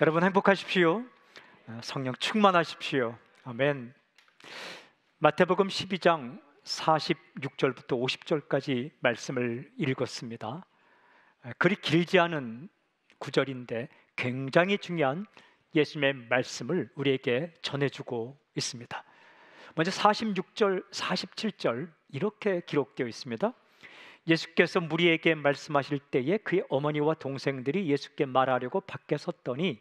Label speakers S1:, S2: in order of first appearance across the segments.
S1: 여러분 행복하십시오. 성령 충만하십시오. 아멘. 마태복음 12장 46절부터 50절까지 말씀을 읽었습니다. 그리 길지 않은 구절인데 굉장히 중요한 예수님의 말씀을 우리에게 전해주고 있습니다. 먼저 46절, 47절 이렇게 기록되어 있습니다. 예수께서 무리에게 말씀하실 때에 그의 어머니와 동생들이 예수께 말하려고 밖에 섰더니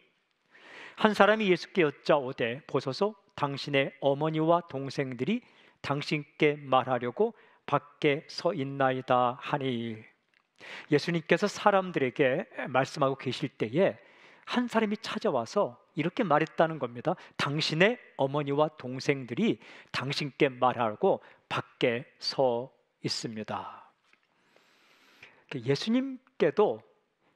S1: 한 사람이 예수께 여짜오되 보소서 당신의 어머니와 동생들이 당신께 말하려고 밖에 서 있나이다 하니, 예수님께서 사람들에게 말씀하고 계실 때에 한 사람이 찾아와서 이렇게 말했다는 겁니다. 당신의 어머니와 동생들이 당신께 말하고 밖에 서 있습니다. 예수님께도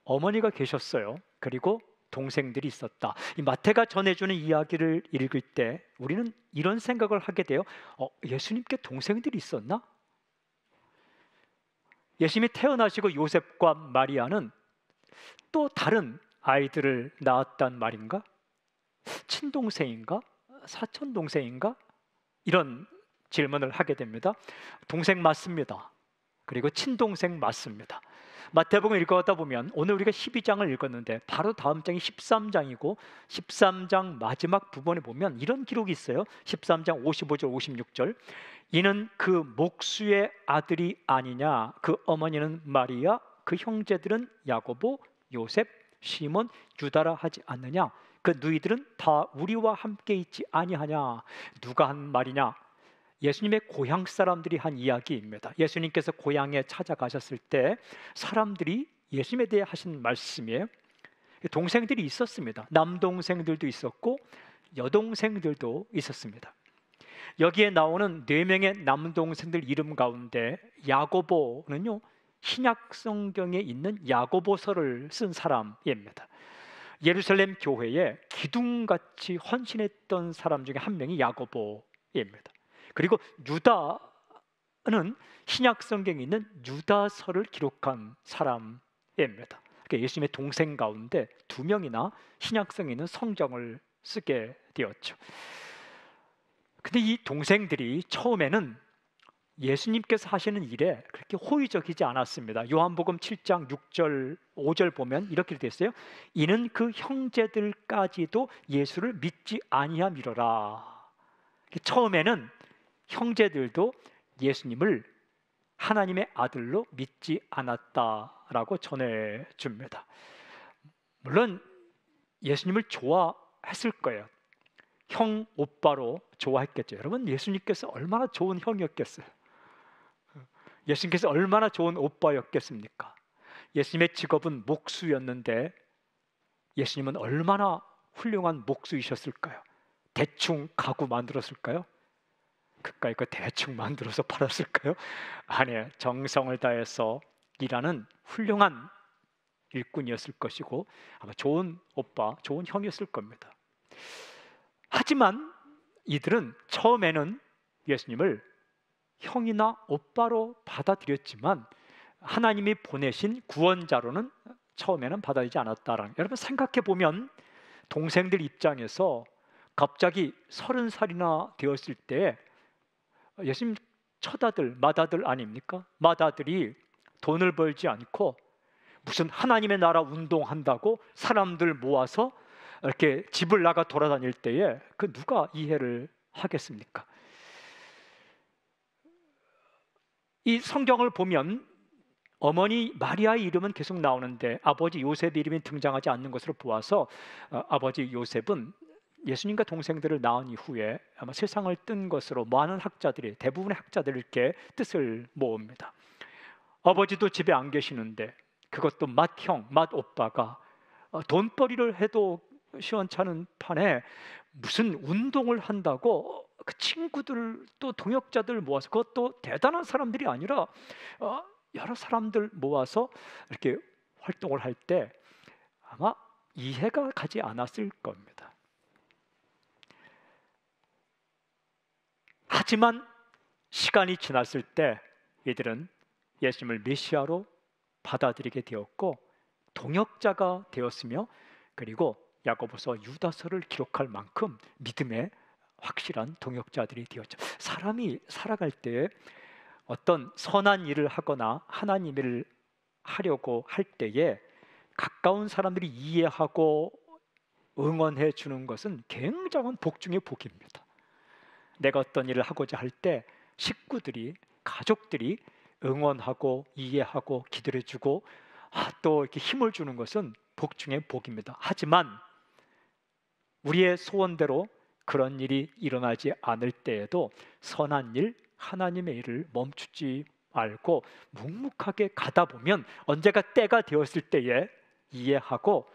S1: 어머니가 계셨어요. 그리고 동생들이 있었다. 이 마태가 전해주는 이야기를 읽을 때 우리는 이런 생각을 하게 돼요. 예수님께 동생들이 있었나? 예수님이 태어나시고 요셉과 마리아는 또 다른 아이들을 낳았단 말인가? 친동생인가? 사촌동생인가? 이런 질문을 하게 됩니다. 동생 맞습니다. 그리고 친동생 맞습니다. 마태복음 읽어가다 보면 오늘 우리가 12장을 읽었는데 바로 다음 장이 13장이고 13장 마지막 부분에 보면 이런 기록이 있어요. 13장 55절 56절 이는 그 목수의 아들이 아니냐, 그 어머니는 마리아, 그 형제들은 야고보, 요셉, 시몬, 유다라 하지 않느냐, 그 너희들은 다 우리와 함께 있지 아니하냐. 누가 한 말이냐? 예수님의 고향 사람들이 한 이야기입니다. 예수님께서 고향에 찾아가셨을 때 사람들이 예수님에 대해 하신 말씀이에요. 동생들이 있었습니다. 남동생들도 있었고 여동생들도 있었습니다. 여기에 나오는 4명의 남동생들 이름 가운데 야고보는요, 신약 성경에 있는 야고보서를 쓴 사람입니다. 예루살렘 교회에 기둥같이 헌신했던 사람 중에 한 명이 야고보입니다. 그리고 유다는 신약 성경에 있는 유다서를 기록한 사람입니다. 그러니까 예수님의 동생 가운데 2명이나 신약 성경에 있는 성경을 쓰게 되었죠. 근데 이 동생들이 처음에는 예수님께서 하시는 일에 그렇게 호의적이지 않았습니다. 요한복음 7장 6절 5절 보면 이렇게 되어 있어요. 이는 그 형제들까지도 예수를 믿지 아니함이로라. 처음에는 형제들도 예수님을 하나님의 아들로 믿지 않았다라고 전해줍니다. 물론 예수님을 좋아했을 거예요. 형 오빠로 좋아했겠죠. 여러분, 예수님께서 얼마나 좋은 형이었겠어요. 예수님께서 얼마나 좋은 오빠였겠습니까? 예수님의 직업은 목수였는데 예수님은 얼마나 훌륭한 목수이셨을까요? 대충 가구 만들었을까요? 그까이 그 대충 만들어서 팔았을까요? 아니에요. 정성을 다해서 일하는 훌륭한 일꾼이었을 것이고 아마 좋은 오빠, 좋은 형이었을 겁니다. 하지만 이들은 처음에는 예수님을 형이나 오빠로 받아들였지만 하나님이 보내신 구원자로는 처음에는 받아들이지 않았다라는, 여러분 생각해 보면 동생들 입장에서 갑자기 30살이나 되었을 때 예수님 맏아들, 맏아들 아닙니까? 맏아들이 돈을 벌지 않고 무슨 하나님의 나라 운동한다고 사람들 모아서 이렇게 집을 나가 돌아다닐 때에 그 누가 이해를 하겠습니까? 이 성경을 보면 어머니 마리아의 이름은 계속 나오는데 아버지 요셉의 이름이 등장하지 않는 것으로 보아서 아버지 요셉은 예수님과 동생들을 낳은 이후에 아마 세상을 뜬 것으로 많은 학자들이, 대부분의 학자들이 이렇게 뜻을 모읍니다. 아버지도 집에 안 계시는데 그것도 맏형, 맏오빠가 돈벌이를 해도 시원찮은 판에 무슨 운동을 한다고 그 친구들 또 동역자들 모아서, 그것도 대단한 사람들이 아니라 여러 사람들 모아서 이렇게 활동을 할 때 아마 이해가 가지 않았을 겁니다. 하지만 시간이 지났을 때 이들은 예수님을 메시아로 받아들이게 되었고 동역자가 되었으며 그리고 야고보서, 유다서를 기록할 만큼 믿음의 확실한 동역자들이 되었죠. 사람이 살아갈 때 어떤 선한 일을 하거나 하나님 일을 하려고 할 때에 가까운 사람들이 이해하고 응원해 주는 것은 굉장한 복 중의 복입니다. 내가 어떤 일을 하고자 할 때 식구들이, 가족들이 응원하고 이해하고 기도해 주고 또 이렇게 힘을 주는 것은 복 중의 복입니다. 하지만 우리의 소원대로 그런 일이 일어나지 않을 때에도 선한 일, 하나님의 일을 멈추지 말고 묵묵하게 가다 보면 언제가 때가 되었을 때에 이해하고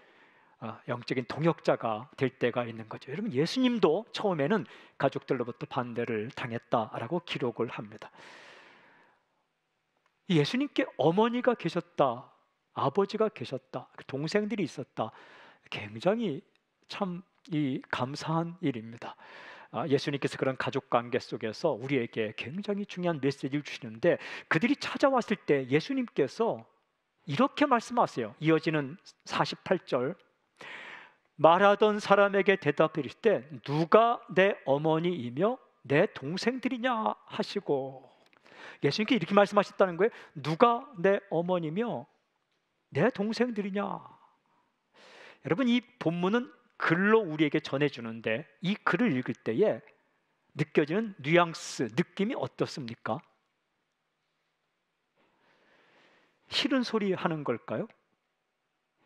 S1: 영적인 동역자가 될 때가 있는 거죠. 여러분, 예수님도 처음에는 가족들로부터 반대를 당했다라고 기록을 합니다. 예수님께 어머니가 계셨다, 아버지가 계셨다, 동생들이 있었다. 굉장히 참 감사한 일입니다. 예수님께서 그런 가족관계 속에서 우리에게 굉장히 중요한 메시지를 주시는데, 그들이 찾아왔을 때 예수님께서 이렇게 말씀하세요. 이어지는 48절, 말하던 사람에게 대답하실 때 누가 내 어머니이며 내 동생들이냐 하시고, 예수님께 이렇게 말씀하셨다는 거예요. 누가 내 어머니며 내 동생들이냐. 여러분, 이 본문은 글로 우리에게 전해주는데 이 글을 읽을 때에 느껴지는 뉘앙스, 느낌이 어떻습니까? 싫은 소리 하는 걸까요?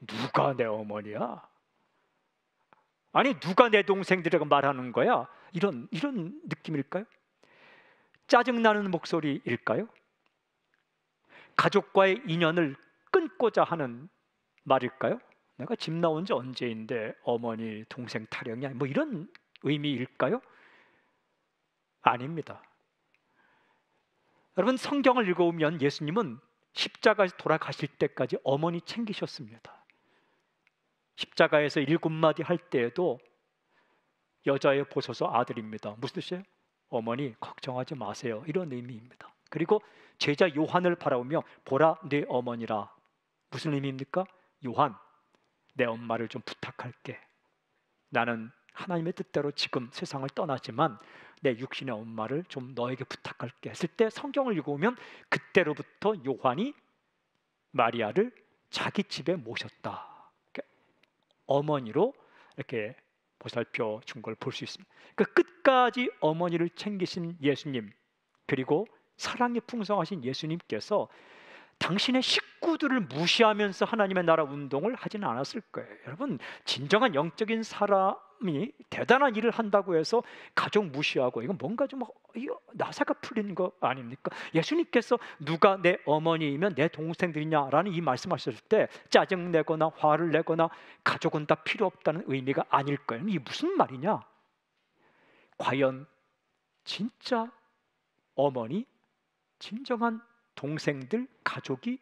S1: 누가 내 어머니야? 아니, 누가 내 동생들이라고 말하는 거야? 이런 느낌일까요? 짜증나는 목소리일까요? 가족과의 인연을 끊고자 하는 말일까요? 내가 집 나온 지 언제인데 어머니 동생 타령이야, 뭐 이런 의미일까요? 아닙니다. 여러분, 성경을 읽어보면 예수님은 십자가에서 돌아가실 때까지 어머니 챙기셨습니다. 십자가에서 7마디 할 때에도 여자의 보소서 아들입니다. 무슨 뜻이에요? 어머니 걱정하지 마세요, 이런 의미입니다. 그리고 제자 요한을 바라보며 보라 네 어머니라. 무슨 의미입니까? 요한, 내 엄마를 좀 부탁할게. 나는 하나님의 뜻대로 지금 세상을 떠나지만 내 육신의 엄마를 좀 너에게 부탁할게 했을 때, 성경을 읽어보면 그때로부터 요한이 마리아를 자기 집에 모셨다, 어머니로 이렇게 보살펴 준 걸 볼 수 있습니다. 그 끝까지 어머니를 챙기신 예수님, 그리고 사랑이 풍성하신 예수님께서 당신의 식구들을 무시하면서 하나님의 나라 운동을 하지는 않았을 거예요. 여러분, 진정한 영적인 사람이 대단한 일을 한다고 해서 가족 무시하고, 이건 뭔가 좀 나사가 풀린 거 아닙니까? 예수님께서 누가 내 어머니이면 내 동생들이냐라는 이 말씀하셨을 때 짜증내거나 화를 내거나 가족은 다 필요 없다는 의미가 아닐 거예요. 이게 무슨 말이냐? 과연 진짜 어머니, 진정한 동생들, 가족이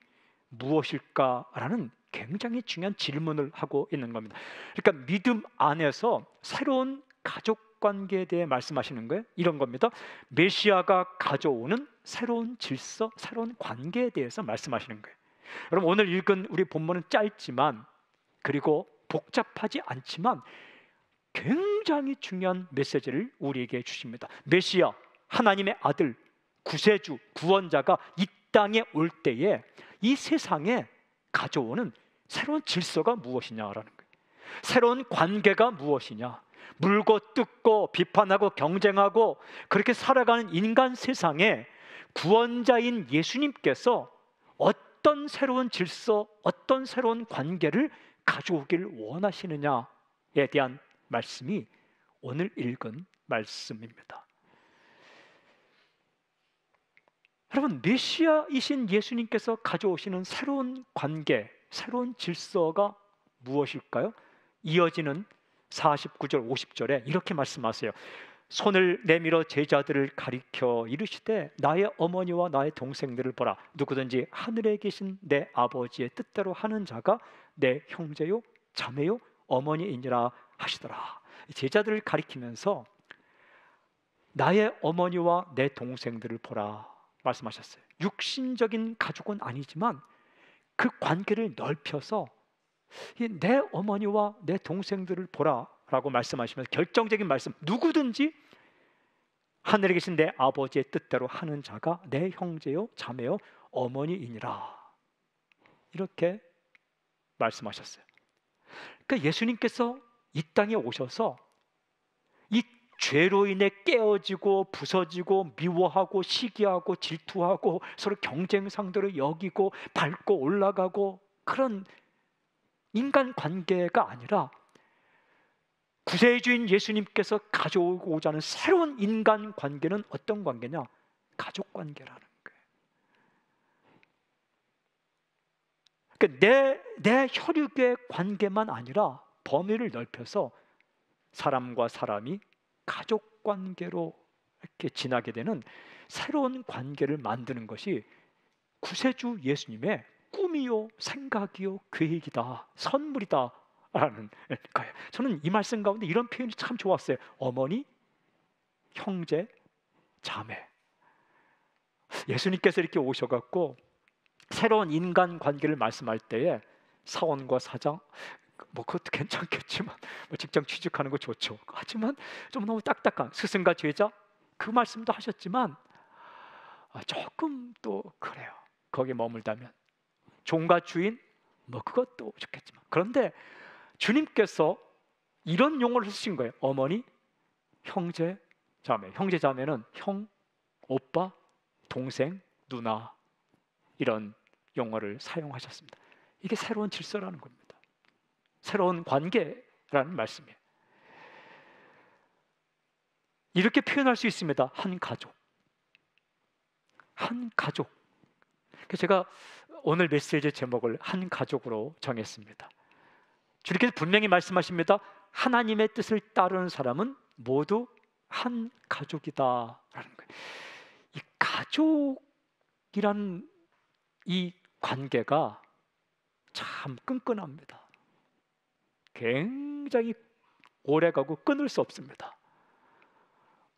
S1: 무엇일까라는 굉장히 중요한 질문을 하고 있는 겁니다. 그러니까 믿음 안에서 새로운 가족 관계에 대해 말씀하시는 거예요. 이런 겁니다. 메시아가 가져오는 새로운 질서, 새로운 관계에 대해서 말씀하시는 거예요. 여러분, 오늘 읽은 우리 본문은 짧지만, 그리고 복잡하지 않지만 굉장히 중요한 메시지를 우리에게 주십니다. 메시아, 하나님의 아들, 구세주, 구원자가 이 땅에 올 때에 이 세상에 가져오는 새로운 질서가 무엇이냐라는 거예요. 새로운 관계가 무엇이냐. 물고 뜯고 비판하고 경쟁하고 그렇게 살아가는 인간 세상에 구원자인 예수님께서 어떤 새로운 질서, 어떤 새로운 관계를 가져오길 원하시느냐에 대한 말씀이 오늘 읽은 말씀입니다. 여러분, 메시아이신 예수님께서 가져오시는 새로운 관계, 새로운 질서가 무엇일까요? 이어지는 49절, 50절에 이렇게 말씀하세요. 손을 내밀어 제자들을 가리켜 이르시되 나의 어머니와 나의 동생들을 보라. 누구든지 하늘에 계신 내 아버지의 뜻대로 하는 자가 내 형제요 자매요 어머니이니라 하시더라. 제자들을 가리키면서 나의 어머니와 내 동생들을 보라 말씀하셨어요. 육신적인 가족은 아니지만 그 관계를 넓혀서 내 어머니와 내 동생들을 보라라고 말씀하시면서 결정적인 말씀, 누구든지 하늘에 계신 내 아버지의 뜻대로 하는 자가 내 형제요 자매요 어머니이니라, 이렇게 말씀하셨어요. 그러니까 예수님께서 이 땅에 오셔서 이 죄로 인해 깨어지고 부서지고 미워하고 시기하고 질투하고 서로 경쟁 상대로 여기고 밟고 올라가고 그런 인간 관계가 아니라 구세주인 예수님께서 가져오고자 하는 새로운 인간 관계는 어떤 관계냐? 가족 관계라는 거예요. 그러니까 내 혈육의 관계만 아니라 범위를 넓혀서 사람과 사람이 가족 관계로 이렇게 지나게 되는 새로운 관계를 만드는 것이 구세주 예수님의 꿈이요, 생각이요, 계획이다, 선물이다 라는 거예요. 저는 이 말씀 가운데 이런 표현이 참 좋았어요. 어머니, 형제, 자매. 예수님께서 이렇게 오셔갖고 새로운 인간 관계를 말씀할 때에 사원과 사장, 뭐 그것도 괜찮겠지만 뭐 직장 취직하는 거 좋죠. 하지만 좀 너무 딱딱한 스승과 제자 그 말씀도 하셨지만 조금 또 그래요. 거기에 머물다면 종과 주인 뭐 그것도 좋겠지만, 그런데 주님께서 이런 용어를 쓰신 거예요. 어머니, 형제, 자매. 형제, 자매는 형, 오빠, 동생, 누나, 이런 용어를 사용하셨습니다. 이게 새로운 질서라는 겁니다. 새로운 관계라는 말씀이에요. 이렇게 표현할 수 있습니다. 한 가족. 한 가족. 제가 오늘 메시지의 제목을 한 가족으로 정했습니다. 주님께서 분명히 말씀하십니다. 하나님의 뜻을 따르는 사람은 모두 한 가족이다라는 거예요. 이 가족이란 이 관계가 참 끈끈합니다. 굉장히 오래가고 끊을 수 없습니다.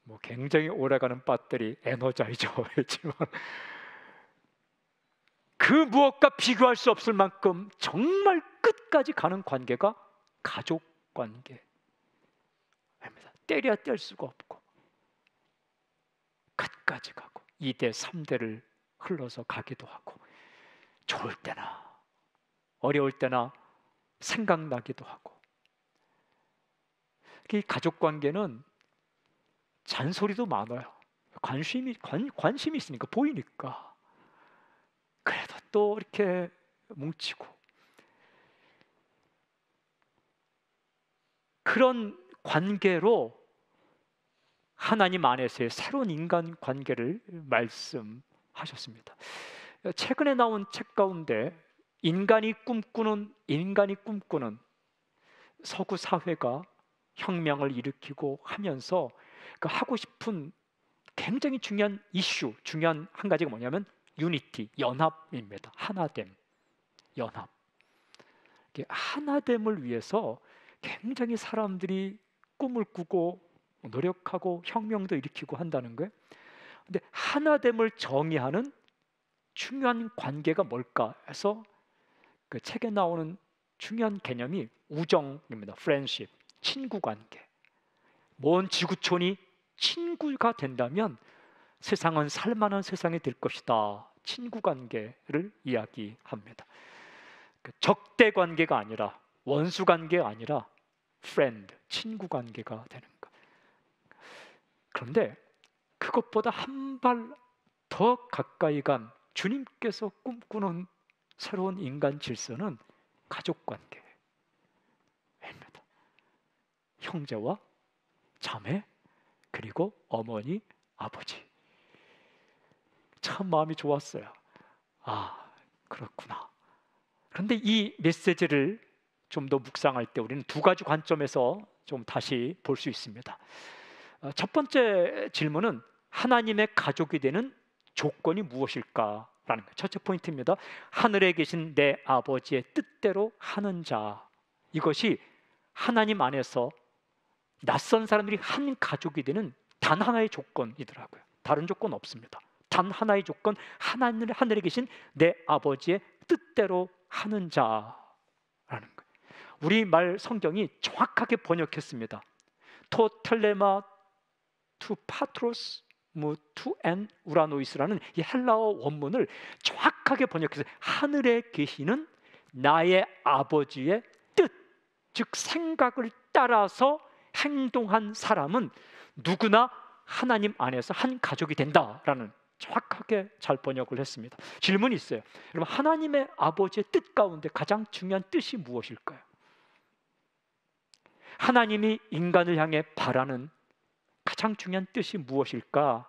S1: 뭐 굉장히 오래가는 배터리 에너자이저였지만 그 무엇과 비교할 수 없을 만큼 정말 끝까지 가는 관계가 가족 관계입니다. 때려야 뗄 수가 없고 끝까지 가고 2대 3대를 흘러서 가기도 하고 좋을 때나 어려울 때나 생각나기도 하고. 이 가족 관계는 잔소리도 많아요. 관심이 있으니까, 보이니까. 그래도 또 이렇게 뭉치고. 그런 관계로 하나님 안에서의 새로운 인간 관계를 말씀하셨습니다. 최근에 나온 책 가운데 인간이 꿈꾸는 서구 사회가 혁명을 일으키고 하면서 그 하고 싶은 굉장히 중요한 이슈, 중요한 한 가지가 뭐냐면 유니티, 연합입니다. 하나됨, 연합. 하나됨을 위해서 굉장히 사람들이 꿈을 꾸고 노력하고 혁명도 일으키고 한다는 거예요. 근데 하나됨을 정의하는 중요한 관계가 뭘까 해서 그 책에 나오는 중요한 개념이 우정입니다. friendship, 친구 관계. 먼 지구촌이 친구가 된다면 세상은 살만한 세상이 될 것이다. 친구 관계를 이야기합니다. 적대 관계가 아니라, 원수 관계가 아니라 friend, 친구 관계가 되는 것. 그런데 그것보다 한 발 더 가까이 간 주님께서 꿈꾸는 새로운 인간 질서는 가족 관계입니다. 형제와 자매, 그리고 어머니, 아버지. 참 마음이 좋았어요. 아, 그렇구나. 그런데 이 메시지를 좀 더 묵상할 때 우리는 두 가지 관점에서 좀 다시 볼 수 있습니다. 첫 번째 질문은 하나님의 가족이 되는 조건이 무엇일까라는 거예요. 첫째 포인트입니다. 하늘에 계신 내 아버지의 뜻대로 하는 자. 이것이 하나님 안에서 낯선 사람들이 한 가족이 되는 단 하나의 조건이더라고요. 다른 조건 없습니다. 단 하나의 조건, 하늘에 계신 내 아버지의 뜻대로 하는 자라는 거예요. 우리말 성경이 정확하게 번역했습니다. 토 텔레마 투 파트로스 투 엔 우라노이스라는 이 헬라어 원문을 정확하게 번역해서 하늘에 계시는 나의 아버지의 뜻, 즉 생각을 따라서 행동한 사람은 누구나 하나님 안에서 한 가족이 된다라는 정확하게 잘 번역을 했습니다. 질문이 있어요. 여러분, 하나님의 아버지의 뜻 가운데 가장 중요한 뜻이 무엇일까요? 하나님이 인간을 향해 바라는 가장 중요한 뜻이 무엇일까?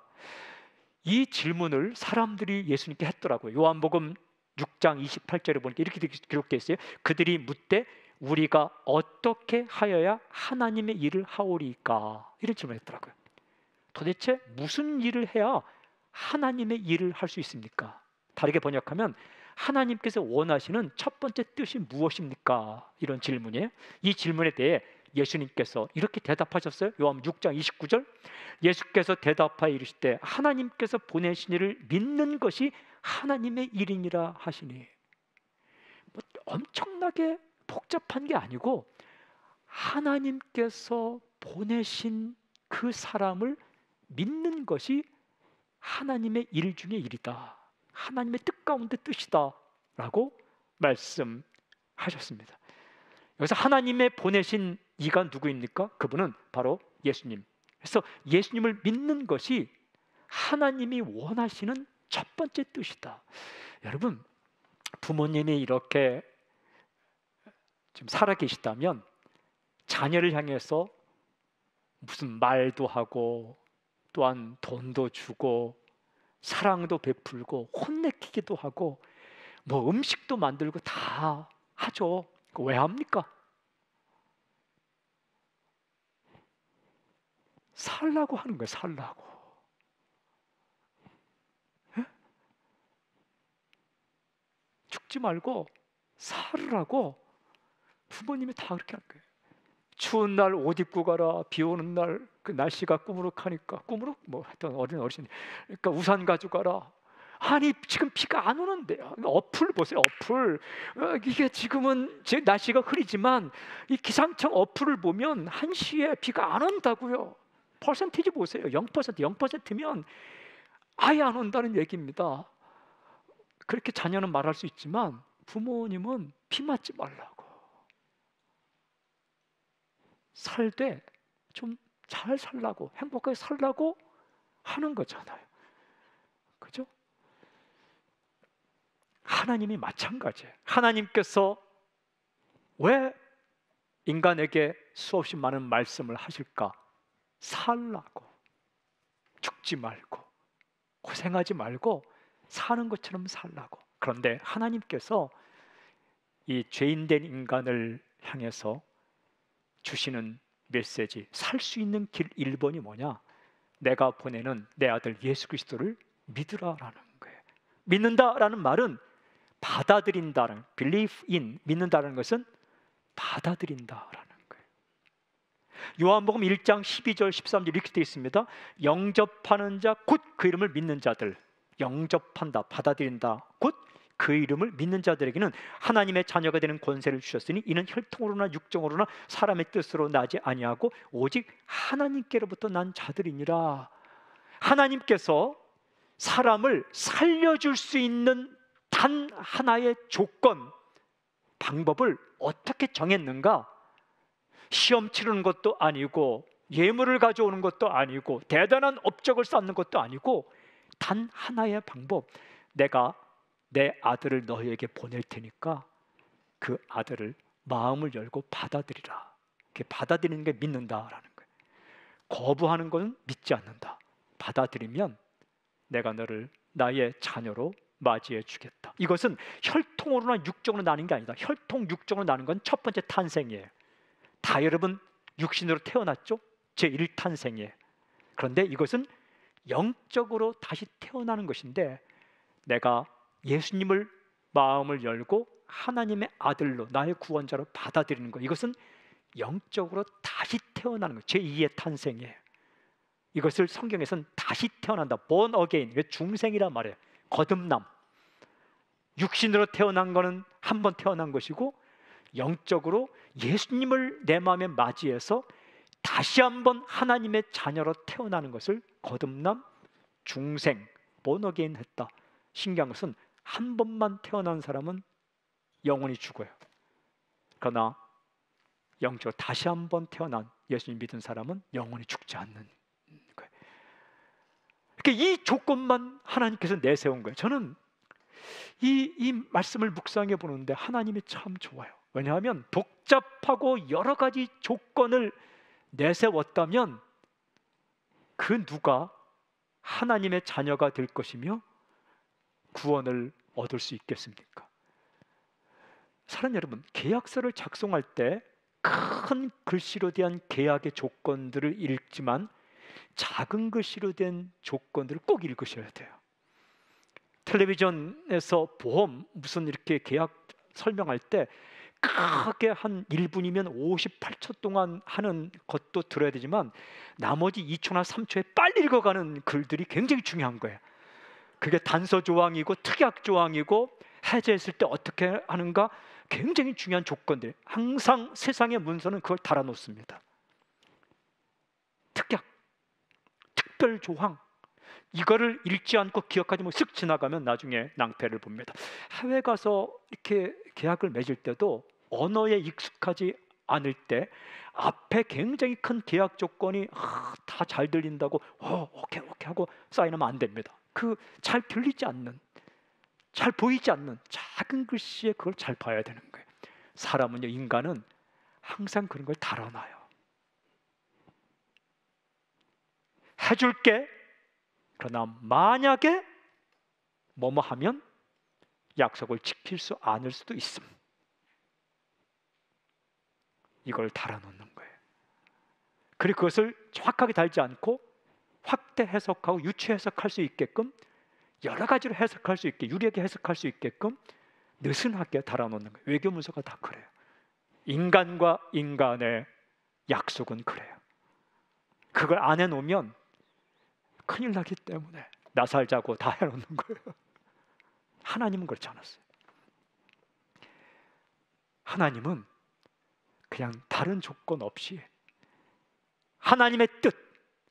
S1: 이 질문을 사람들이 예수님께 했더라고요. 요한복음 6장 28절에 보니까 이렇게 기록되어 있어요. 그들이 묻되 우리가 어떻게 하여야 하나님의 일을 하오리까? 이런 질문을 했더라고요. 도대체 무슨 일을 해야 하나님의 일을 할 수 있습니까? 다르게 번역하면 하나님께서 원하시는 첫 번째 뜻이 무엇입니까? 이런 질문이에요. 이 질문에 대해 예수님께서 이렇게 대답하셨어요. 요한 6장 29절, 예수께서 대답하여 이르시되 하나님께서 보내신 이를 믿는 것이 하나님의 일이니라 하시니. 엄청나게 복잡한 게 아니고 하나님께서 보내신 그 사람을 믿는 것이 하나님의 일 중에 일이다, 하나님의 뜻 가운데 뜻이다 라고 말씀하셨습니다. 여기서 하나님의 보내신 이가 누구입니까? 그분은 바로 예수님. 그래서 예수님을 믿는 것이 하나님이 원하시는 첫 번째 뜻이다. 여러분, 부모님이 이렇게 지금 살아계시다면 자녀를 향해서 무슨 말도 하고 또한 돈도 주고 사랑도 베풀고 혼내키기도 하고 뭐 음식도 만들고 다 하죠. 왜 합니까? 살라고 하는 거예요. 살라고. 에? 죽지 말고 살으라고 부모님이 다 그렇게 할 거예요. 추운 날 옷 입고 가라. 비 오는 날 그 날씨가 꾸무룩하니까, 꾸무룩 뭐 하여튼 어르신, 그러니까 우산 가지고 가라. 아니 지금 비가 안 오는데요. 어플 보세요. 어플. 이게 지금은 날씨가 흐리지만 이 기상청 어플을 보면 1시에 비가 안 온다고요. 퍼센티지 보세요. 0%, 0%면 아예 안 온다는 얘기입니다. 그렇게 자녀는 말할 수 있지만 부모님은 비 맞지 말라고, 살되 좀 잘 살라고, 행복하게 살라고 하는 거잖아요. 그죠? 하나님이 마찬가지예요. 하나님께서 왜 인간에게 수없이 많은 말씀을 하실까? 살라고, 죽지 말고 고생하지 말고 사는 것처럼 살라고. 그런데 하나님께서 이 죄인된 인간을 향해서 주시는 메시지, 살 수 있는 길 1번이 뭐냐? 내가 보내는 내 아들 예수 그리스도를 믿으라라는 거예요. 믿는다라는 말은 받아들인다는, believe in, 믿는다는 것은 받아들인다라는 거예요. 요한복음 1장 12절 13절 이렇게 되어 있습니다. 영접하는 자 곧 그 이름을 믿는 자들, 영접한다, 받아들인다, 곧 그 이름을 믿는 자들에게는 하나님의 자녀가 되는 권세를 주셨으니 이는 혈통으로나 육정으로나 사람의 뜻으로 나지 아니하고 오직 하나님께로부터 난 자들이니라. 하나님께서 사람을 살려줄 수 있는 단 하나의 조건, 방법을 어떻게 정했는가? 시험 치르는 것도 아니고 예물을 가져오는 것도 아니고 대단한 업적을 쌓는 것도 아니고 단 하나의 방법, 내가 내 아들을 너희에게 보낼 테니까 그 아들을 마음을 열고 받아들이라. 이렇게 받아들이는 게 믿는다라는 거예요. 거부하는 것은 믿지 않는다. 받아들이면 내가 너를 나의 자녀로 맞이해 주겠다. 이것은 혈통으로나 육정으로 나는 게 아니다. 혈통 육정으로 나는 건 첫 번째 탄생이에요. 다 여러분 육신으로 태어났죠? 제1탄생이에요. 그런데 이것은 영적으로 다시 태어나는 것인데, 내가 예수님을 마음을 열고 하나님의 아들로, 나의 구원자로 받아들이는 것, 이것은 영적으로 다시 태어나는 것, 제2의 탄생이에요. 이것을 성경에서는 다시 태어난다, born again, 중생이란 말이에요. 거듭남. 육신으로 태어난 것은 한 번 태어난 것이고 영적으로 예수님을 내 마음에 맞이해서 다시 한번 하나님의 자녀로 태어나는 것을 거듭남, 중생, 본어게인 했다. 신기한 것은 한 번만 태어난 사람은 영원히 죽어요. 그러나 영적으로 다시 한번 태어난 예수님 믿은 사람은 영원히 죽지 않는 거예요. 그러니까 이 조건만 하나님께서 내세운 거예요. 저는 이 말씀을 묵상해 보는데 하나님이 참 좋아요. 왜냐하면 복잡하고 여러 가지 조건을 내세웠다면 그 누가 하나님의 자녀가 될 것이며 구원을 얻을 수 있겠습니까? 사랑하는 여러분, 계약서를 작성할 때 큰 글씨로 된 계약의 조건들을 읽지만 작은 글씨로 된 조건들을 꼭 읽으셔야 돼요. 텔레비전에서 보험 무슨 이렇게 계약 설명할 때 크게 한 1분이면 58초 동안 하는 것도 들어야 되지만 나머지 2초나 3초에 빨리 읽어가는 글들이 굉장히 중요한 거예요. 그게 단서 조항이고 특약 조항이고 해제했을 때 어떻게 하는가 굉장히 중요한 조건들. 항상 세상의 문서는 그걸 달아놓습니다. 특약, 특별 조항, 이거를 읽지 않고 기억하지 못하고 쓱 지나가면 나중에 낭패를 봅니다. 해외 가서 이렇게 계약을 맺을 때도 언어에 익숙하지 않을 때 앞에 굉장히 큰 계약 조건이 다 잘 들린다고 오케이 하고 사인하면 안 됩니다. 그 잘 들리지 않는, 잘 보이지 않는 작은 글씨에 그걸 잘 봐야 되는 거예요. 사람은요, 인간은 항상 그런 걸 달아놔요. 해줄게. 그러나 만약에 뭐뭐 하면 약속을 지킬 수 않을 수도 있음. 이걸 달아놓는 거예요. 그리고 그것을 정확하게 달지 않고 확대 해석하고 유추 해석할 수 있게끔 여러 가지로 해석할 수 있게 유리하게 해석할 수 있게끔 느슨하게 달아놓는 거예요. 외교 문서가 다 그래요. 인간과 인간의 약속은 그래요. 그걸 안 해놓으면 큰일 나기 때문에 나 살자고 다 해놓는 거예요. 하나님은 그렇지 않았어요. 하나님은 그냥 다른 조건 없이 하나님의 뜻,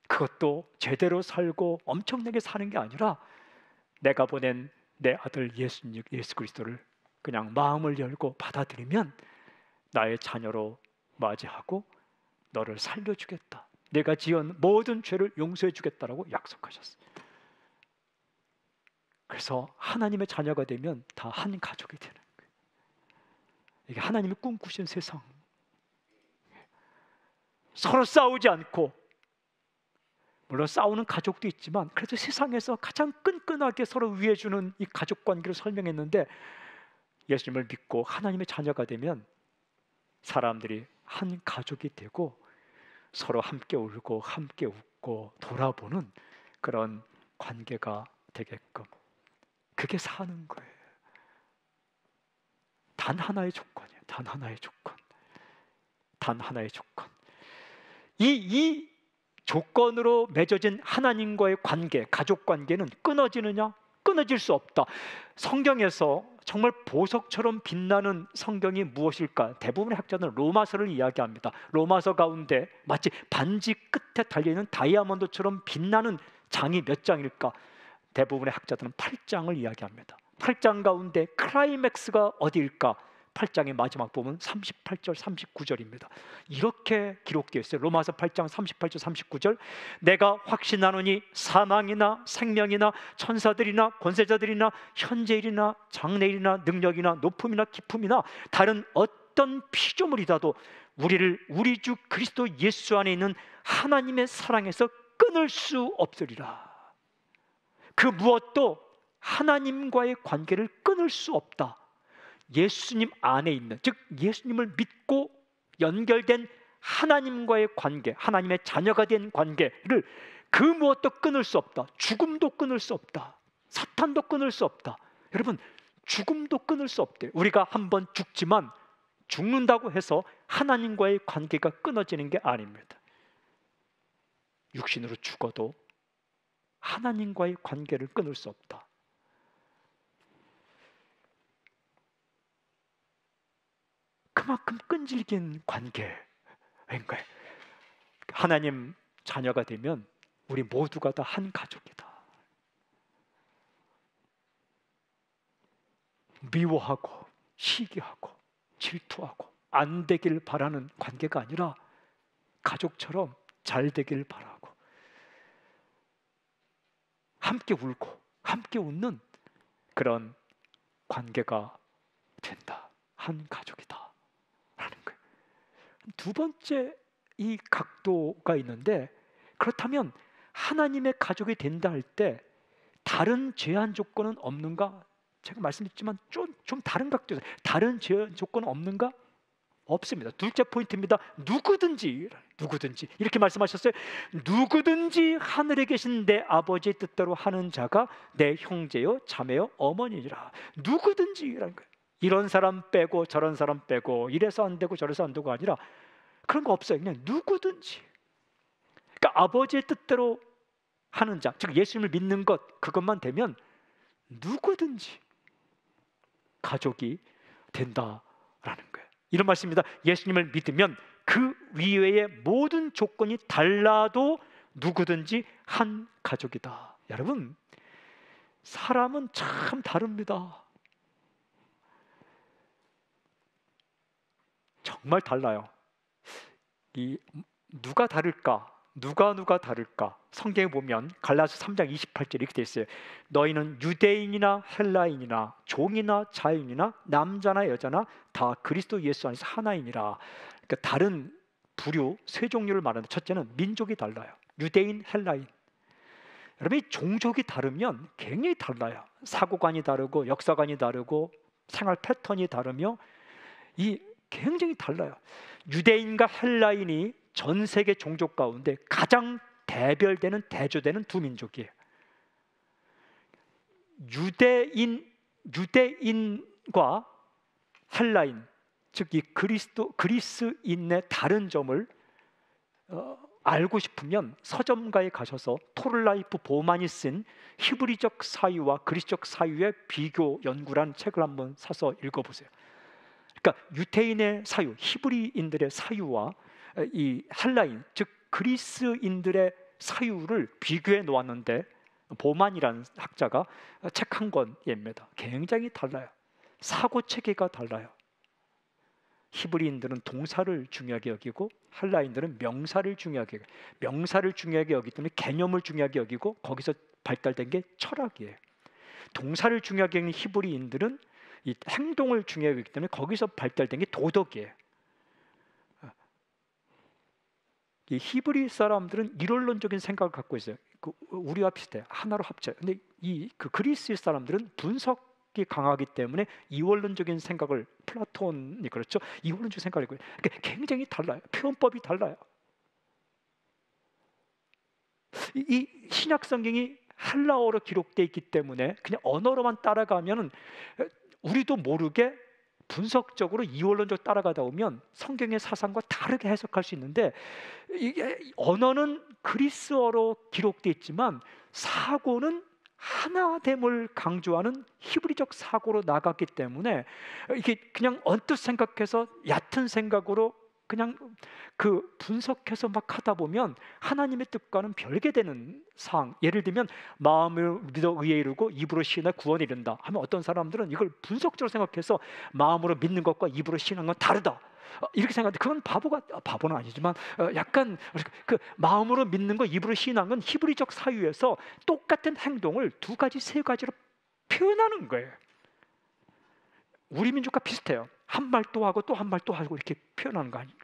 S1: 그것도 제대로 살고 엄청나게 사는 게 아니라 내가 보낸 내 아들 예수 그리스도를 그냥 마음을 열고 받아들이면 나의 자녀로 맞이하고 너를 살려주겠다. 내가 지은 모든 죄를 용서해 주겠다라고 약속하셨어요. 그래서 하나님의 자녀가 되면 다 한 가족이 되는 거예요. 이게 하나님이 꿈꾸신 세상. 서로 싸우지 않고, 물론 싸우는 가족도 있지만 그래도 세상에서 가장 끈끈하게 서로 위해주는 이 가족 관계를 설명했는데, 예수님을 믿고 하나님의 자녀가 되면 사람들이 한 가족이 되고 서로 함께 울고 함께 웃고 돌아보는 그런 관계가 되게끔, 그게 사는 거예요. 단 하나의 조건이에요. 단 하나의 조건. 단 하나의 조건. 이 조건으로 맺어진 하나님과의 관계, 가족 관계는 끊어지느냐? 끊어질 수 없다. 성경에서 정말 보석처럼 빛나는 성경이 무엇일까? 대부분의 학자들은 로마서를 이야기합니다. 로마서 가운데 마치 반지 끝에 달려있는 다이아몬드처럼 빛나는 장이 몇 장일까? 대부분의 학자들은 8장을 이야기합니다. 8장 가운데 클라이맥스가 어디일까? 8장의 마지막 부분 38절 39절입니다. 이렇게 기록되어 있어요. 로마서 8장 38절 39절. 내가 확신하노니 사망이나 생명이나 천사들이나 권세자들이나 현재일이나 장래일이나 능력이나 높음이나 깊음이나 다른 어떤 피조물이라도 우리를 우리 주 그리스도 예수 안에 있는 하나님의 사랑에서 끊을 수 없으리라. 그 무엇도 하나님과의 관계를 끊을 수 없다. 예수님 안에 있는, 즉 예수님을 믿고 연결된 하나님과의 관계, 하나님의 자녀가 된 관계를 그 무엇도 끊을 수 없다. 죽음도 끊을 수 없다. 사탄도 끊을 수 없다. 여러분, 죽음도 끊을 수 없대요. 우리가 한번 죽지만 죽는다고 해서 하나님과의 관계가 끊어지는 게 아닙니다. 육신으로 죽어도 하나님과의 관계를 끊을 수 없다. 그만큼 끈질긴 관계인 거예요. 하나님 자녀가 되면 우리 모두가 다 한 가족이다. 미워하고 시기하고 질투하고 안 되길 바라는 관계가 아니라 가족처럼 잘 되길 바라고 함께 울고 함께 웃는 그런 관계가 된다. 한 가족이다 라는 거예요. 두 번째 이 각도가 있는데, 그렇다면 하나님의 가족이 된다 할 때 다른 제한 조건은 없는가? 제가 말씀드렸지만 좀 다른 각도에서 다른 제한 조건은 없는가? 없습니다. 둘째 포인트입니다. 누구든지 이렇게 말씀하셨어요. 누구든지 하늘에 계신 내 아버지의 뜻대로 하는 자가 내 형제요 자매요 어머니니라. 누구든지라는 거예요. 이런 사람 빼고 저런 사람 빼고 이래서 안 되고 저래서 안 되고 아니라 그런 거 없어요. 그냥 누구든지. 그러니까 아버지의 뜻대로 하는 자, 즉 예수님을 믿는 것, 그것만 되면 누구든지 가족이 된다라는 거예요. 이런 말씀입니다. 예수님을 믿으면 그 위외의 모든 조건이 달라도 누구든지 한 가족이다. 여러분, 사람은 참 다릅니다. 정말 달라요. 누가 다를까? 누가 다를까? 성경에 보면 갈라디아서 3장 28절 이렇게 돼 있어요. 너희는 유대인이나 헬라인이나 종이나 자유인이나 남자나 여자나 다 그리스도 예수 안에서 하나이니라. 그러니까 다른 부류 세 종류를 말하는데, 첫째는 민족이 달라요. 유대인, 헬라인. 여러분, 이 종족이 다르면 굉장히 달라요. 사고관이 다르고 역사관이 다르고 생활 패턴이 다르며 이 굉장히 달라요. 유대인과 헬라인이 전 세계 종족 가운데 가장 대조되는 두 민족이에요. 유대인과 헬라인, 즉 이 그리스인의 다른 점을 알고 싶으면 서점가에 가셔서 토르라이프 보만이 쓴 히브리적 사유와 그리스적 사유의 비교 연구라는 책을 한번 사서 읽어보세요. 그러니까 유대인의 사유, 히브리인들의 사유와 이 헬라인, 즉 그리스인들의 사유를 비교해 놓았는데, 보만이라는 학자가 책 한 권입니다. 굉장히 달라요. 사고 체계가 달라요. 히브리인들은 동사를 중요하게 여기고 헬라인들은 명사를 중요하게 여기기 때문에 개념을 중요하게 여기고 거기서 발달된 게 철학이에요. 동사를 중요하게 여기는 히브리인들은 이 행동을 중요하게 여기기 때문에 거기서 발달된 게 도덕이에요. 이 히브리 사람들은 이론론적인 생각을 갖고 있어요. 우리와 비슷해요. 하나로 합쳐요. 근데 그 그리스 사람들은 분석이 강하기 때문에 이원론적인 생각을, 플라톤이 그렇죠. 이원론적 생각을 갖고 있어요. 그러니까 굉장히 달라요. 표현법이 달라요. 이 신약 성경이 헬라어로 기록되어 있기 때문에 그냥 언어로만 따라가면은 우리도 모르게 분석적으로 이원론적으로 따라가다 보면 성경의 사상과 다르게 해석할 수 있는데, 이게 언어는 그리스어로 기록되어 있지만 사고는 하나됨을 강조하는 히브리적 사고로 나갔기 때문에 이게 그냥 언뜻 생각해서 얕은 생각으로 그냥 그 분석해서 막 하다 보면 하나님의 뜻과는 별개 되는 사항, 예를 들면 마음을 믿어 의에 이르고 입으로 시인하 구원에 이른다 하면 어떤 사람들은 이걸 분석적으로 생각해서 마음으로 믿는 것과 입으로 시인한 건 다르다 이렇게 생각하는데, 그건 바보는 아니지만 약간 그 마음으로 믿는 거 입으로 시인한 건 히브리적 사유에서 똑같은 행동을 두 가지 세 가지로 표현하는 거예요. 우리 민족과 비슷해요. 한 말 또 하고 또 한 말 또 하고 이렇게 표현하는 거 아니에요.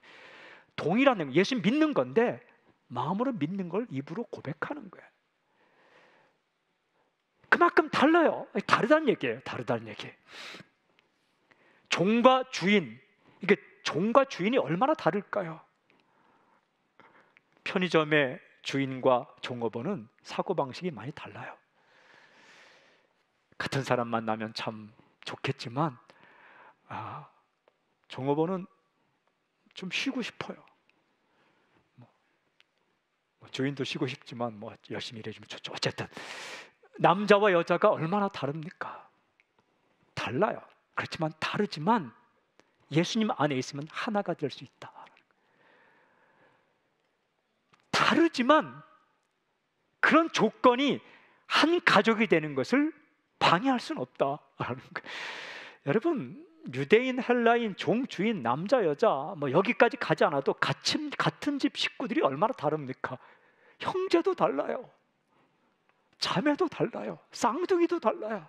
S1: 동일한 예수 믿는 건데 마음으로 믿는 걸 입으로 고백하는 거예요. 그만큼 달라요. 다르다는 얘기예요. 종과 주인, 이게 종과 주인이 얼마나 다를까요? 편의점의 주인과 종업원은 사고방식이 많이 달라요. 같은 사람 만나면 참 좋겠지만 종업원은 좀 쉬고 싶어요. 주인도 쉬고 싶지만 열심히 일해주면 좋죠. 어쨌든 남자와 여자가 얼마나 다릅니까? 달라요. 그렇지만 다르지만 예수님 안에 있으면 하나가 될 수 있다. 다르지만 그런 조건이 한 가족이 되는 것을 방해할 수는 없다라는 거예요. 여러분, 유대인, 헬라인, 종, 주인, 남자, 여자 뭐 여기까지 가지 않아도 같은 집 식구들이 얼마나 다릅니까? 형제도 달라요. 자매도 달라요. 쌍둥이도 달라요.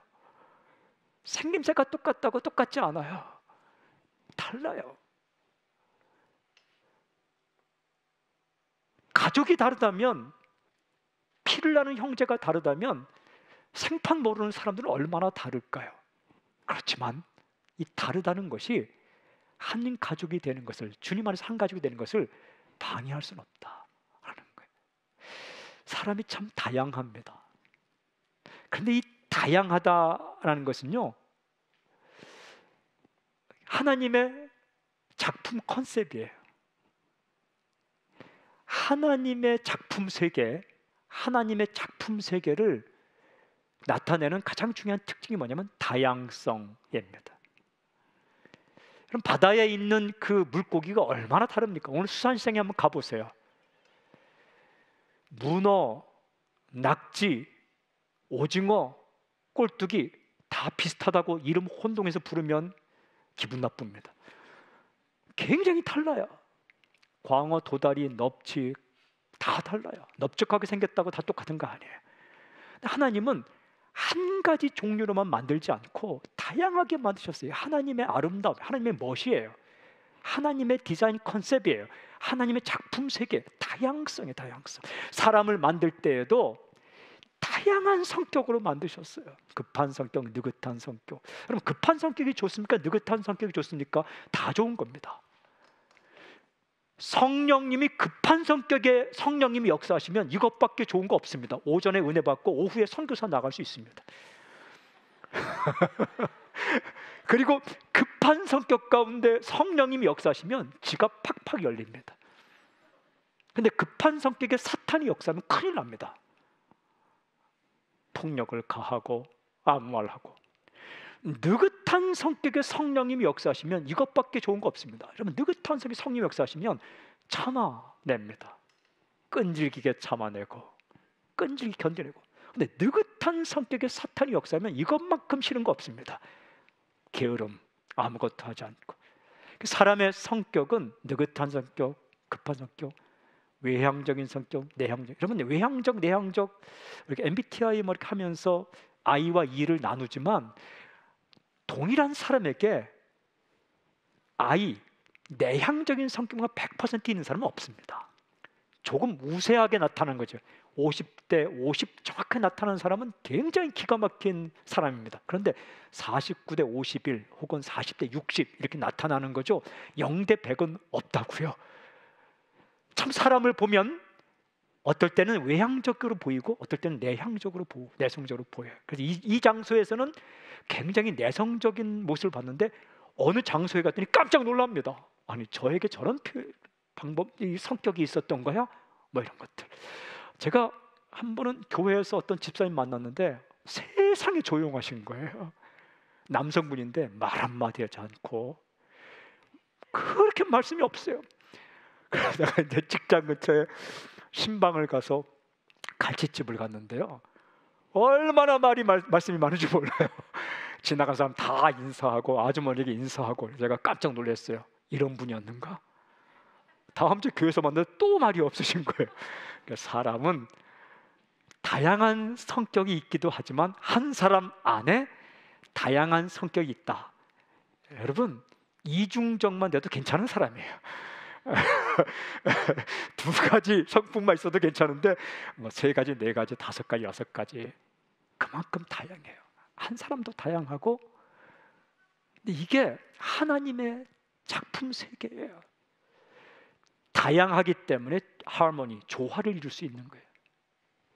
S1: 생김새가 똑같다고 똑같지 않아요. 달라요. 가족이 다르다면, 피를 나는 형제가 다르다면 생판 모르는 사람들은 얼마나 다를까요? 그렇지만 이 다르다는 것이 한 가족이 되는 것을, 주님 안에서 한 가족이 되는 것을 방해할 수는 없다라는 거예요. 사람이 참 다양합니다. 그런데 이 다양하다라는 것은요, 하나님의 작품 컨셉이에요. 하나님의 작품 세계, 하나님의 작품 세계를 나타내는 가장 중요한 특징이 뭐냐면 다양성입니다. 그럼 바다에 있는 그 물고기가 얼마나 다릅니까? 오늘 수산시장에 한번 가보세요. 문어, 낙지, 오징어, 꼴뚜기 다 비슷하다고 이름 혼동해서 부르면 기분 나쁩니다. 굉장히 달라요. 광어, 도다리, 넙치 다 달라요. 넓적하게 생겼다고 다 똑같은 거 아니에요. 하나님은 한 가지 종류로만 만들지 않고 다양하게 만드셨어요. 하나님의 아름다움, 하나님의 멋이에요. 하나님의 디자인 컨셉이에요. 하나님의 작품 세계, 다양성의 다양성. 사람을 만들 때에도 다양한 성격으로 만드셨어요. 급한 성격, 느긋한 성격. 그럼 급한 성격이 좋습니까? 느긋한 성격이 좋습니까? 다 좋은 겁니다. 성령님이 급한 성격의 성령님이 역사하시면 이것밖에 좋은 거 없습니다. 오전에 은혜 받고 오후에 선교사 나갈 수 있습니다. 그리고 급한 성격 가운데 성령님이 역사하시면 지갑 팍팍 열립니다. 근데 급한 성격의 사탄이 역사하면 큰일 납니다. 폭력을 가하고 아무 말하고. 느긋한 성격의 성령님이 역사하시면 이것밖에 좋은 거 없습니다. 여러분, 느긋한 성격의 성령님이 역사하시면 참아냅니다. 끈질기게 참아내고 끈질기게 견뎌내고. 근데 느긋한 성격의 사탄이 역사하면 이것만큼 싫은 거 없습니다. 게으름, 아무것도 하지 않고. 사람의 성격은 느긋한 성격, 급한 성격, 외향적인 성격, 내향적. 여러분, 외향적, 내향적 이렇게 MBTI 뭐 이렇게 하면서 I와 E를 나누지만 동일한 사람에게 I, 내향적인 성격만 100% 있는 사람은 없습니다. 조금 우세하게 나타나는 거죠. 50대 50 정확하게 나타나는 사람은 굉장히 기가 막힌 사람입니다. 그런데 49대 51 혹은 40대 60 이렇게 나타나는 거죠. 0대 100은 없다고요. 참 사람을 보면 어떨 때는 외향적으로 보이고 어떨 때는 내향적으로 보고 내성적으로 보여요. 그래서 이 장소에서는 굉장히 내성적인 모습을 봤는데 어느 장소에 갔더니 깜짝 놀랍니다. 아니, 저에게 저런 방법, 이 성격이 있었던 거야? 뭐 이런 것들. 제가 한 번은 교회에서 어떤 집사님 만났는데 세상에 조용하신 거예요. 남성분인데 말 한마디 하지 않고 그렇게 말씀이 없어요. 그러다가 이제 직장 근처에 신방을 가서 갈치집을 갔는데요. 얼마나 말씀이 많은지 몰라요. 지나간 사람 다 인사하고 아주머니에게 인사하고 제가 깜짝 놀랐어요. 이런 분이었는가? 다음 주 교회에서 만났는데 또 말이 없으신 거예요. 그러니까 사람은 다양한 성격이 있기도 하지만 한 사람 안에 다양한 성격이 있다. 여러분, 이중적만 돼도 괜찮은 사람이에요. 두 가지 성품만 있어도 괜찮은데 뭐 세 가지, 네 가지, 다섯 가지, 여섯 가지 그만큼 다양해요. 한 사람도 다양하고. 근데 이게 하나님의 작품 세계예요. 다양하기 때문에 하모니, 조화를 이룰 수 있는 거예요.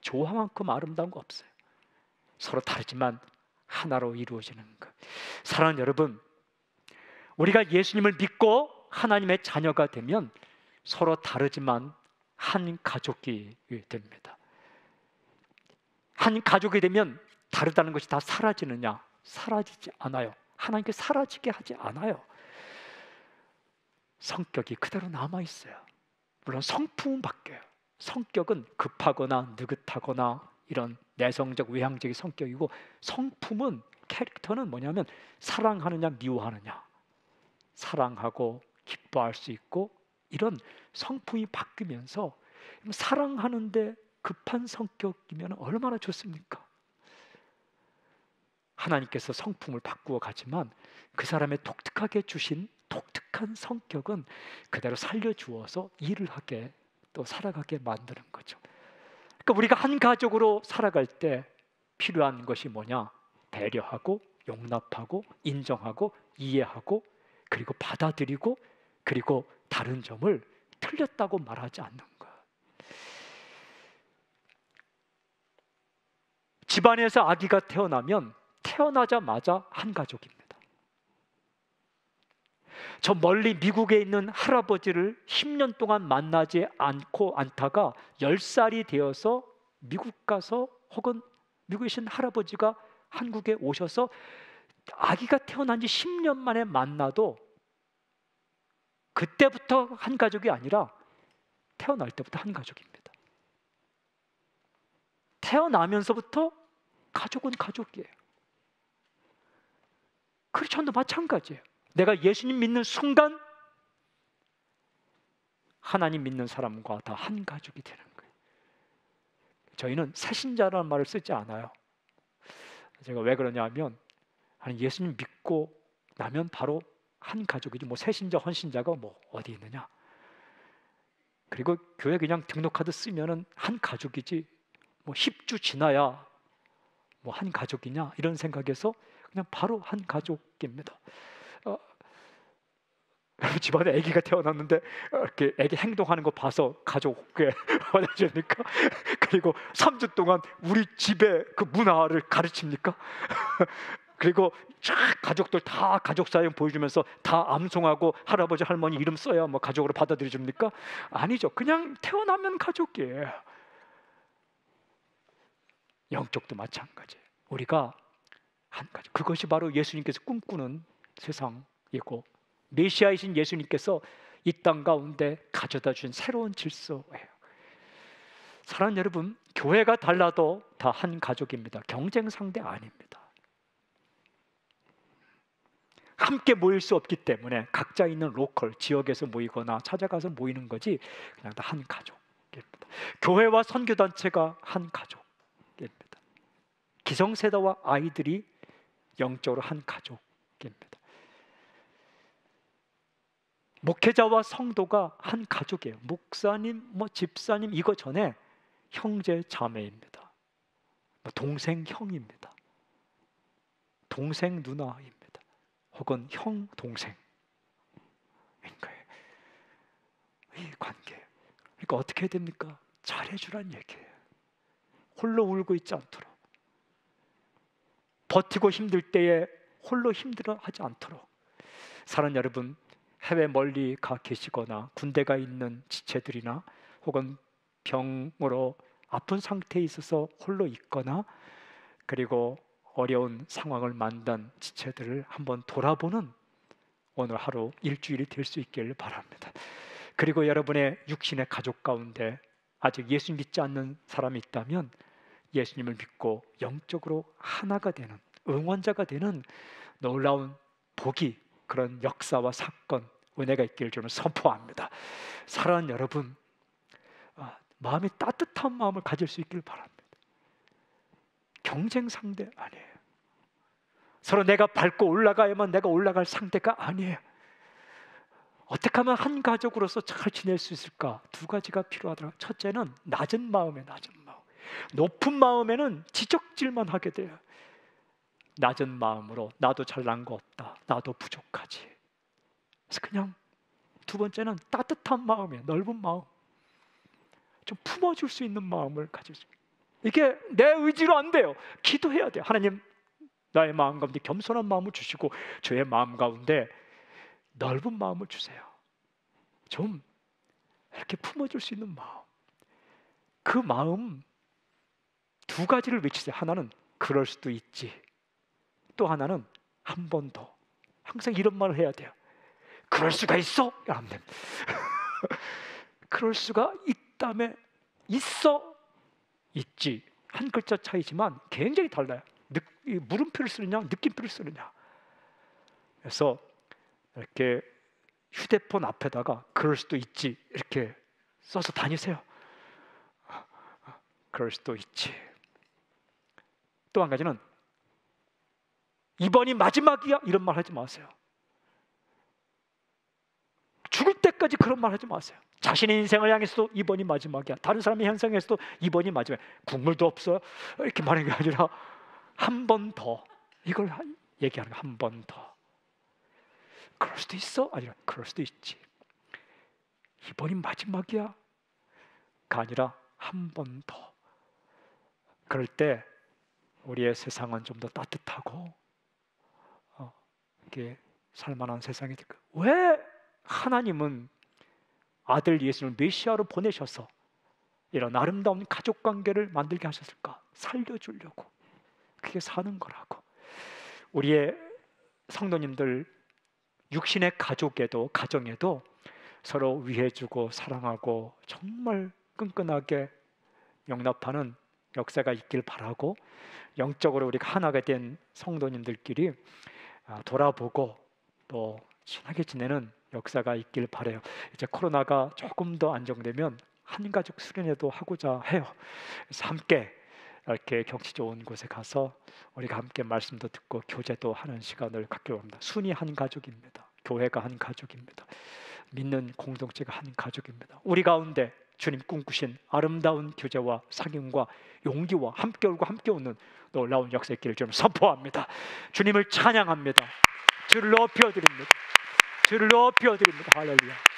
S1: 조화만큼 아름다운 거 없어요. 서로 다르지만 하나로 이루어지는 것. 사랑하는 여러분, 우리가 예수님을 믿고 하나님의 자녀가 되면 서로 다르지만 한 가족이 됩니다. 한 가족이 되면 다르다는 것이 다 사라지느냐? 사라지지 않아요. 하나님께 사라지게 하지 않아요. 성격이 그대로 남아 있어요. 물론 성품은 바뀌어요. 성격은 급하거나 느긋하거나 이런 내성적 외향적인 성격이고, 성품은, 캐릭터는 뭐냐면 사랑하느냐 미워하느냐, 사랑하고 기뻐할 수 있고, 이런 성품이 바뀌면서 사랑하는데 급한 성격이면 얼마나 좋습니까? 하나님께서 성품을 바꾸어 가지만 그 사람의 독특하게 주신 독특한 성격은 그대로 살려주어서 일을 하게, 또 살아가게 만드는 거죠. 그러니까 우리가 한 가족으로 살아갈 때 필요한 것이 뭐냐? 배려하고 용납하고 인정하고 이해하고, 그리고 받아들이고, 그리고 다른 점을 틀렸다고 말하지 않는 것. 집안에서 아기가 태어나면 태어나자마자 한 가족입니다. 저 멀리 미국에 있는 할아버지를 10년 동안 만나지 않다가 10살이 되어서 미국 가서, 혹은 미국에 계신 할아버지가 한국에 오셔서 아기가 태어난 지 10년 만에 만나도 그때부터 한 가족이 아니라 태어날 때부터 한 가족입니다. 태어나면서부터 가족은 가족이에요. 크리스천도 마찬가지예요. 내가 예수님 믿는 순간 하나님 믿는 사람과 다 한 가족이 되는 거예요. 저희는 새신자라는 말을 쓰지 않아요. 제가 왜 그러냐면, 예수님 믿고 나면 바로 한 가족이지, 뭐 새신자 헌신자가 뭐 어디 있느냐. 그리고 교회 그냥 등록카드 쓰면은 한 가족이지, 뭐 10주 지나야 뭐 한 가족이냐, 이런 생각에서 그냥 바로 한 가족입니다. 집안에 아기가 태어났는데 이렇게 아기 행동하는 거 봐서 가족에 원하십니까? 그리고 3주 동안 우리 집의 그 문화를 가르칩니까? 그리고 쫙 가족들 다 가족 사연 보여주면서 다 암송하고 할아버지 할머니 이름 써야 뭐 가족으로 받아들여 줍니까? 아니죠. 그냥 태어나면 가족이에요. 영적도 마찬가지예요. 우리가 한 가족, 그것이 바로 예수님께서 꿈꾸는 세상이고, 메시아이신 예수님께서 이 땅 가운데 가져다 준 새로운 질서예요. 사랑하는 여러분, 교회가 달라도 다 한 가족입니다. 경쟁 상대 아닙니다. 함께 모일 수 없기 때문에 각자 있는 로컬, 지역에서 모이거나 찾아가서 모이는 거지, 그냥 다 한 가족입니다. 교회와 선교단체가 한 가족입니다. 기성세대와 아이들이 영적으로 한 가족입니다. 목회자와 성도가 한 가족이에요. 목사님, 뭐 집사님, 이거 전에 형제 자매입니다. 동생 형입니다. 동생 누나입니다. 혹은 형 동생인 거예요. 이 관계. 그러니까 어떻게 해야 됩니까? 잘해주란 얘기예요. 홀로 울고 있지 않도록, 버티고 힘들 때에 홀로 힘들어하지 않도록. 사랑하는 여러분, 해외 멀리 가 계시거나 군대가 있는 지체들이나 혹은 병으로 아픈 상태에 있어서 홀로 있거나, 그리고 어려운 상황을 만난 지체들을 한번 돌아보는 오늘 하루, 일주일이 될 수 있기를 바랍니다. 그리고 여러분의 육신의 가족 가운데 아직 예수 믿지 않는 사람이 있다면 예수님을 믿고 영적으로 하나가 되는, 응원자가 되는 놀라운 복이, 그런 역사와 사건, 은혜가 있기를 저는 선포합니다. 사랑하는 여러분, 마음이 따뜻한 마음을 가질 수 있기를 바랍니다. 경쟁 상대 아니에요. 서로 내가 밟고 올라가야만 내가 올라갈 상대가 아니에요. 어떻게 하면 한 가족으로서 잘 지낼 수 있을까? 두 가지가 필요하더라고요. 첫째는 낮은 마음에 낮은 마음. 높은 마음에는 지적질만 하게 돼요. 낮은 마음으로 나도 잘난 거 없다, 나도 부족하지. 그래서 그냥 두 번째는 따뜻한 마음이에요. 넓은 마음, 좀 품어줄 수 있는 마음을 가질 수. 이게 내 의지로 안 돼요. 기도해야 돼요. 하나님, 나의 마음 가운데 겸손한 마음을 주시고 저의 마음 가운데 넓은 마음을 주세요. 좀 이렇게 품어줄 수 있는 마음. 그 마음 두 가지를 외치세요. 하나는 그럴 수도 있지, 또 하나는 한 번 더. 항상 이런 말을 해야 돼요. 그럴 수가 있어? 여러분들. 그럴 수가 있다며 있어? 있지. 한 글자 차이지만 굉장히 달라요. 물음표를 쓰느냐 느낌표를 쓰느냐. 그래서 이렇게 휴대폰 앞에다가 그럴 수도 있지 이렇게 써서 다니세요. 그럴 수도 있지. 또 한 가지는 이번이 마지막이야 이런 말 하지 마세요. 죽을 때까지 그런 말 하지 마세요. 자신의 인생을 향해서도 이번이 마지막이야. 다른 사람의 현상에서도 이번이 마지막. 국물도 없어요. 이렇게 말하는 게 아니라 한 번 더. 이걸 얘기하는 거 한 번 더. 그럴 수도 있어? 아니라 그럴 수도 있지. 이번이 마지막이야. 가 아니라 한 번 더. 그럴 때 우리의 세상은 좀 더 따뜻하고 이게 살만한 세상이 될 거예요. 왜 하나님은 아들 예수를 메시아로 보내셔서 이런 아름다운 가족 관계를 만들게 하셨을까? 살려주려고. 그게 사는 거라고. 우리의 성도님들 육신의 가족에도 가정에도 서로 위해주고 사랑하고 정말 끈끈하게 용납하는 역사가 있길 바라고, 영적으로 우리가 하나가 된 성도님들끼리 돌아보고 또 친하게 지내는 역사가 있길 바라요. 이제 코로나가 조금 더 안정되면 한가족 수련회도 하고자 해요. 그래서 함께 이렇게 경치 좋은 곳에 가서 우리가 함께 말씀도 듣고 교제도 하는 시간을 갖기로 합니다. 순이 한 가족입니다. 교회가 한 가족입니다. 믿는 공동체가 한 가족입니다. 우리 가운데 주님 꿈꾸신 아름다운 교제와 사귐과 용기와 함께 울고 함께 웃는 놀라운 역사 있기를 좀 선포합니다. 주님을 찬양합니다. 주를 높여드립니다. 주를 높여드립니다. 할렐루야.